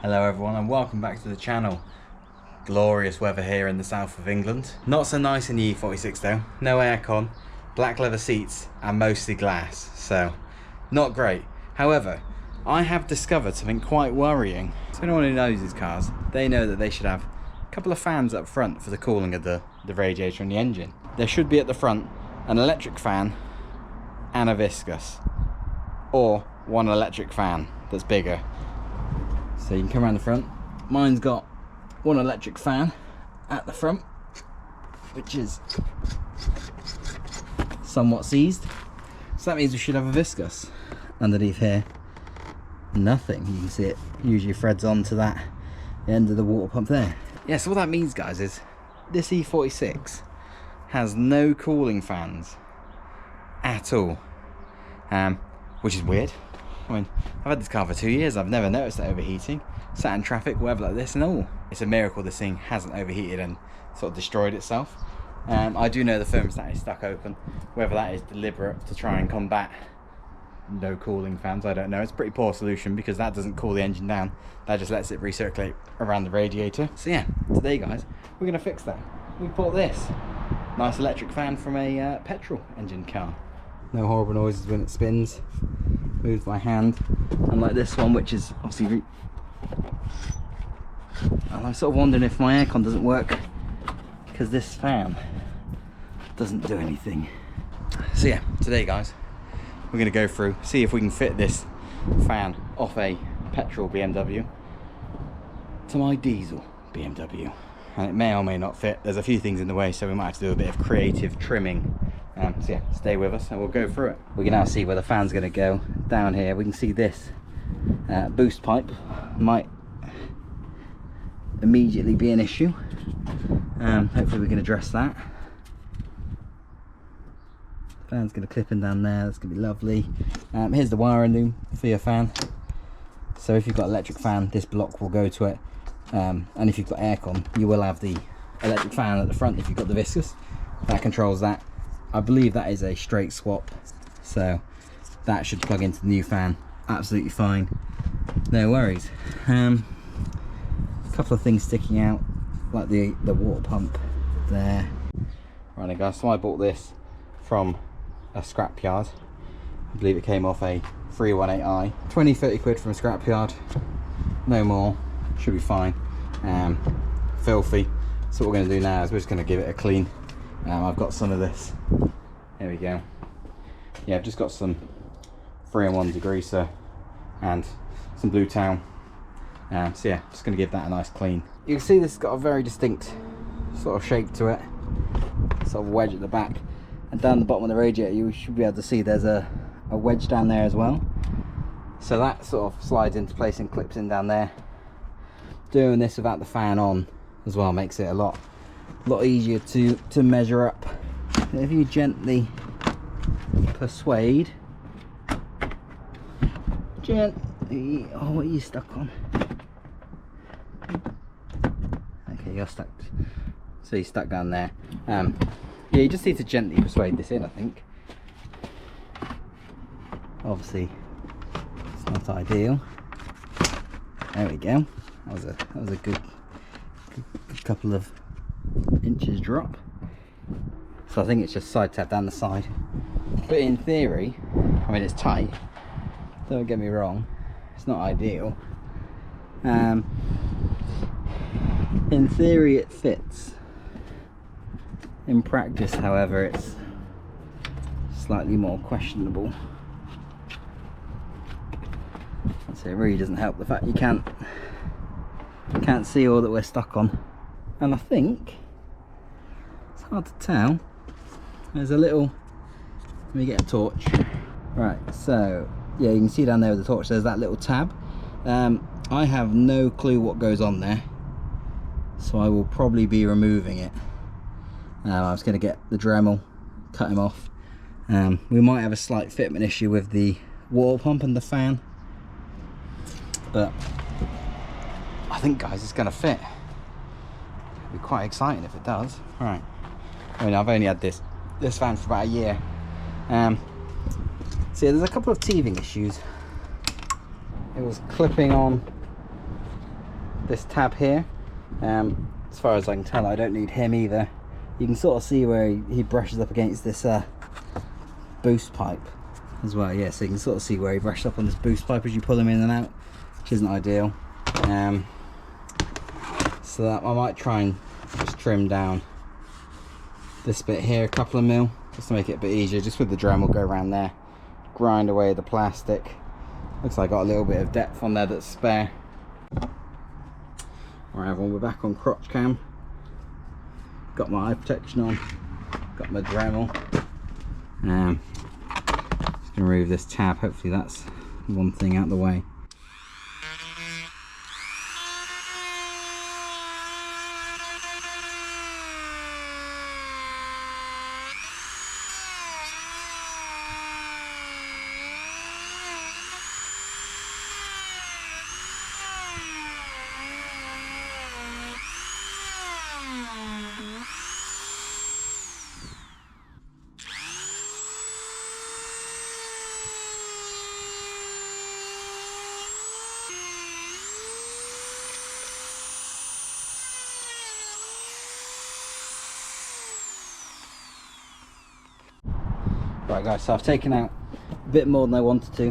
Hello everyone and welcome back to the channel. Glorious weather here in the south of England. Not so nice in the E46 though. No aircon, black leather seats and mostly glass, so not great. However, I have discovered something quite worrying. So anyone who knows these cars, they know that they should have a couple of fans up front for the cooling of the radiator and the engine. There should be at the front an electric fan and a viscous, or one electric fan that's bigger. So you can come around the front. Mine's got one electric fan at the front, which is somewhat seized. So that means we should have a viscous. Underneath here, nothing. You can see it usually threads onto that end of the water pump there. Yeah, so what that means, guys, is this E46 has no cooling fans at all, which is weird. I mean, I've had this car for 2 years, I've never noticed it overheating. Sat in traffic, whatever like this and all. It's a miracle this thing hasn't overheated and sort of destroyed itself. I do know the thermostat is stuck open. Whether that is deliberate to try and combat no cooling fans, I don't know. It's a pretty poor solution because that doesn't cool the engine down. That just lets it recirculate around the radiator. So yeah, today guys, we're going to fix that. We bought this nice electric fan from a petrol engine car. No horrible noises when it spins. Moves by hand, unlike this one, which is obviously and I'm sort of wondering if my aircon doesn't work because this fan doesn't do anything. So yeah, today guys, we're going to go through, see if we can fit this fan off a petrol BMW to my diesel BMW, and it may or may not fit. There's a few things in the way, so we might have to do a bit of creative trimming. So yeah, stay with us and we'll go through it. We can now see where the fan's going to go. Down here we can see this boost pipe might immediately be an issue. Hopefully we can address that. Fan's going to clip in down there, that's going to be lovely. Here's the wiring loom for your fan. So if you've got electric fan, this block will go to it, and if you've got aircon, you will have the electric fan at the front. If you've got the viscous, that controls that. I believe that is a straight swap, so that should plug into the new fan absolutely fine, no worries. A couple of things sticking out, like the water pump there. Right guys, so I bought this from a scrapyard. I believe it came off a 318i. 20-30 quid from a scrapyard, no more, should be fine. Filthy. So what we're going to do now is we're just going to give it a clean. I've got some of this, there we go. Yeah, I've just got some 3-in-1 degreaser and some Blue Town. So yeah, just going to give that a nice clean. You can see this has got a very distinct sort of shape to it, sort of wedge at the back, and down the bottom of the radiator you should be able to see there's a wedge down there as well. So that sort of slides into place and clips in down there. Doing this without the fan on as well makes it a lot easier to measure up. If you gently persuade, gently, oh, what are you stuck on? Okay, you're stuck, so you're stuck down there. Yeah, you just need to gently persuade this in, I think. Obviously it's not ideal. There we go, that was a good couple of inches drop. So I think it's just side tap down the side, but in theory, I mean, it's tight, don't get me wrong, it's not ideal. In theory it fits. In practice, however, it's slightly more questionable. So it really doesn't help the fact you can't see all that we're stuck on. And I think it's hard to tell. There's a little, let me get a torch. Right, so yeah, you can see down there with the torch there's that little tab. I have no clue what goes on there, so I will probably be removing it. I was going to get the Dremel, cut him off. We might have a slight fitment issue with the water pump and the fan, but I think guys it's going to fit. It'll be quite exciting if it does. Right, I mean, I've only had this fan for about a year. So yeah, there's a couple of teething issues. It was clipping on this tab here, as far as I can tell, I don't need him either. You can sort of see where he brushes up against this boost pipe as well. Yeah, so you can sort of see where he brushed up on this boost pipe as you pull him in and out, which isn't ideal. So that I might try and just trim down this bit here a couple of mil, just to make it a bit easier. Just with the Dremel, we'll go around there, grind away the plastic. Looks like I got a little bit of depth on there that's spare. Alright everyone, we're back on crotch cam. Got my eye protection on, got my Dremel. Just gonna remove this tab, hopefully that's one thing out of the way. Right guys, so I've taken out a bit more than I wanted to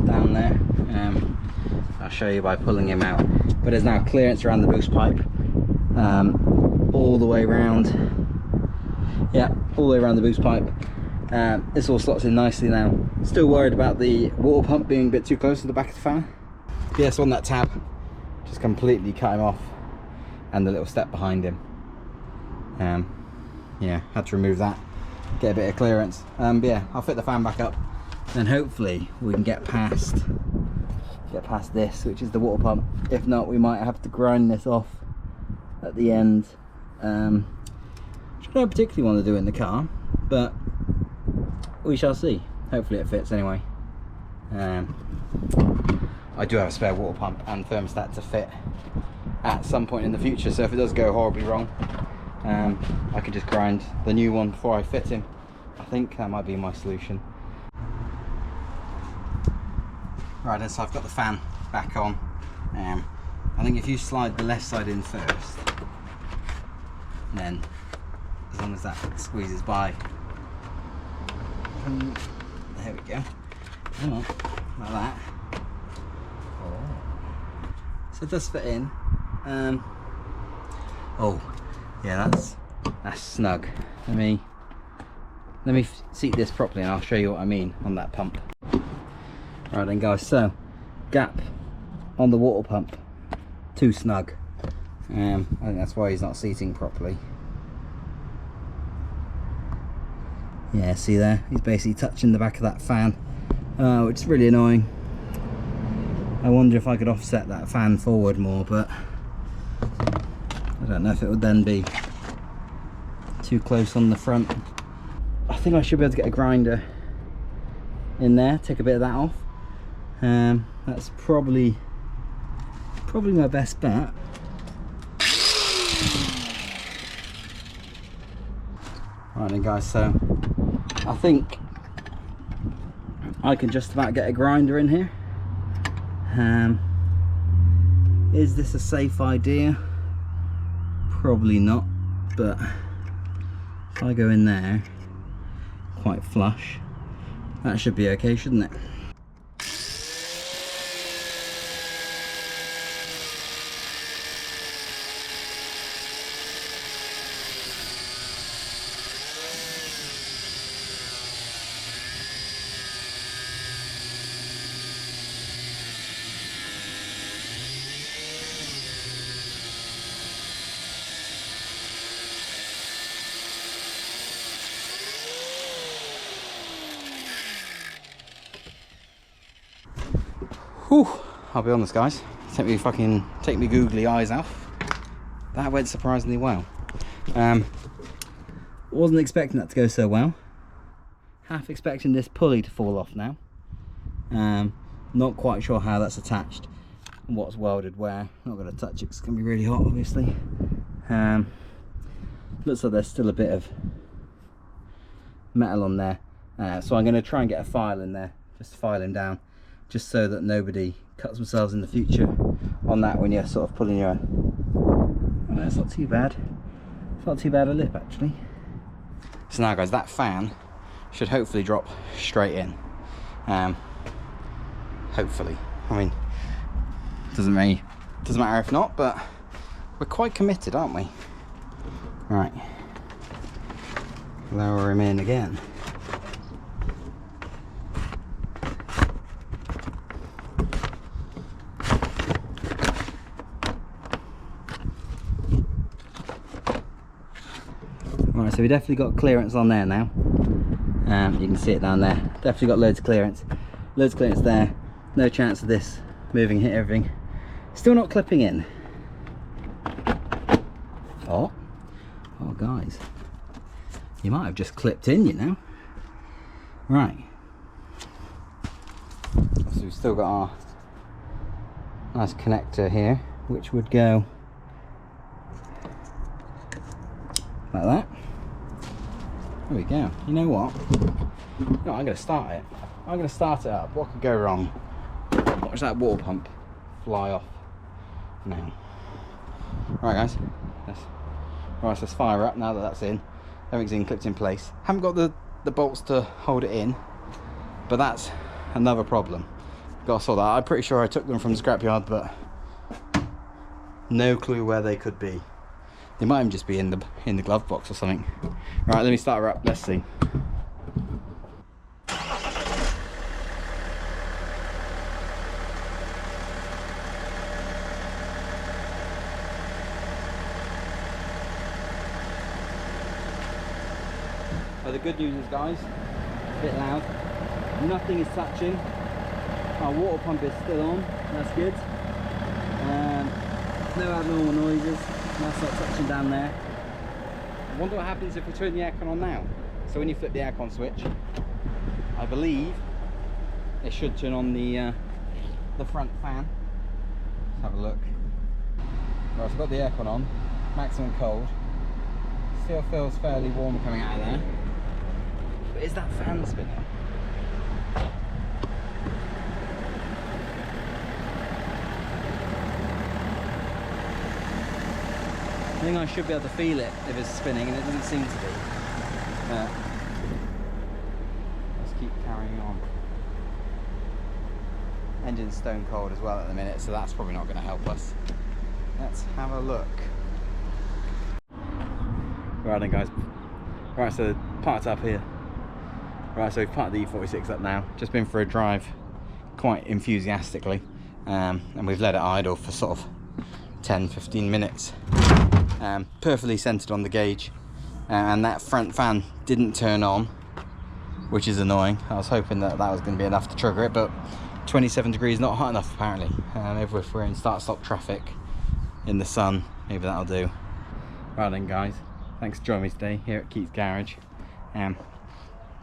down there. I'll show you by pulling him out, but there's now clearance around the boost pipe, all the way around. Yeah, all the way around the boost pipe. This all slots in nicely now. Still worried about the water pump being a bit too close to the back of the fan. Yes, on that tab, just completely cut him off, and the little step behind him. Yeah, had to remove that, get a bit of clearance. But yeah, I'll fit the fan back up, and hopefully we can get past this, which is the water pump. If not, we might have to grind this off at the end, which I don't particularly want to do in the car, but we shall see. Hopefully it fits anyway. I do have a spare water pump and thermostat to fit at some point in the future, so if it does go horribly wrong, I could just grind the new one before I fit him. I think that might be my solution. Right then, so I've got the fan back on. I think if you slide the left side in first, and then as long as that squeezes by, there we go. Come on, like that. So it does fit in. Oh yeah, that's snug. Let me seat this properly and I'll show you what I mean on that pump. Right then guys, so gap on the water pump, too snug. I think that's why he's not seating properly. Yeah, see there, he's basically touching the back of that fan, which is really annoying. I wonder if I could offset that fan forward more, but I don't know if it would then be too close on the front. I think I should be able to get a grinder in there, take a bit of that off. That's probably my best bet. Right then guys, so I think I can just about get a grinder in here. Is this a safe idea? Probably not, but if I go in there quite flush, that should be okay, shouldn't it? Whew, I'll be honest guys, take me googly eyes off. That went surprisingly well. Wasn't expecting that to go so well. Half expecting this pulley to fall off now. Not quite sure how that's attached and what's welded where. Not going to touch it 'cause it's going to be really hot obviously. Looks like there's still a bit of metal on there. So I'm going to try and get a file in there, just to file him down, just so that nobody cuts themselves in the future on that when you're sort of pulling your... Oh, no, it's not too bad. It's not too bad a lip actually. So now guys, that fan should hopefully drop straight in. Hopefully. I mean, doesn't matter if not, but we're quite committed, aren't we? Right. Lower him in again. Right, so we definitely got clearance on there now. You can see it down there. Definitely got loads of clearance. Loads of clearance there. No chance of this moving, hit everything. Still not clipping in. Oh guys, you might have just clipped in, you know. Right, so we've still got our nice connector here, which would go like that. There we go. You know what? No, I'm going to start it. I'm going to start it up. What could go wrong? Watch that water pump fly off now. Right guys, right, so let's fire up now that that's in. Everything's in, clipped in place. Haven't got the bolts to hold it in, but that's another problem. Got to sort that out. I'm pretty sure I took them from the scrapyard, but no clue where they could be. They might even just be in the glove box or something. Right, let me start her up. Let's see. So the good news is, guys, it's a bit loud. Nothing is touching. Our water pump is still on. That's good. No abnormal noises. That's not touching down there. I wonder what happens if we turn the aircon on now. So when you flip the aircon switch, I believe it should turn on the front fan. Let's have a look. Right, so I've got the aircon on, maximum cold. Still feels fairly warm coming out of there. But is that fan spinning? I think I should be able to feel it if it's spinning, and it doesn't seem to be. Let's keep carrying on. Engine's stone cold as well at the minute, so that's probably not going to help us. Let's have a look. Right then guys, right, so parked up here. Right, so we've parked the E46 up now, just been for a drive quite enthusiastically, and we've let it idle for sort of 10-15 minutes. Perfectly centered on the gauge, and that front fan didn't turn on, which is annoying. I was hoping that was going to be enough to trigger it, but 27 degrees not hot enough apparently. If we're in start-stop traffic in the sun, maybe that'll do. Right then guys, thanks for joining me today here at Keith's Garage.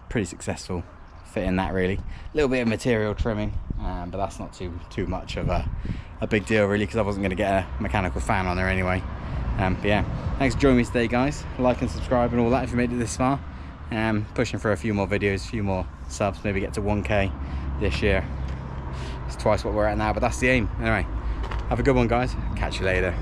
Pretty successful fitting that really. A little bit of material trimming, but that's not too much of a big deal really, because I wasn't going to get a mechanical fan on there anyway. But yeah, thanks for joining me today guys. Like and subscribe and all that if you made it this far. Pushing for a few more videos, a few more subs, maybe get to 1k this year. It's twice what we're at now, but that's the aim. Anyway, have a good one guys, catch you later.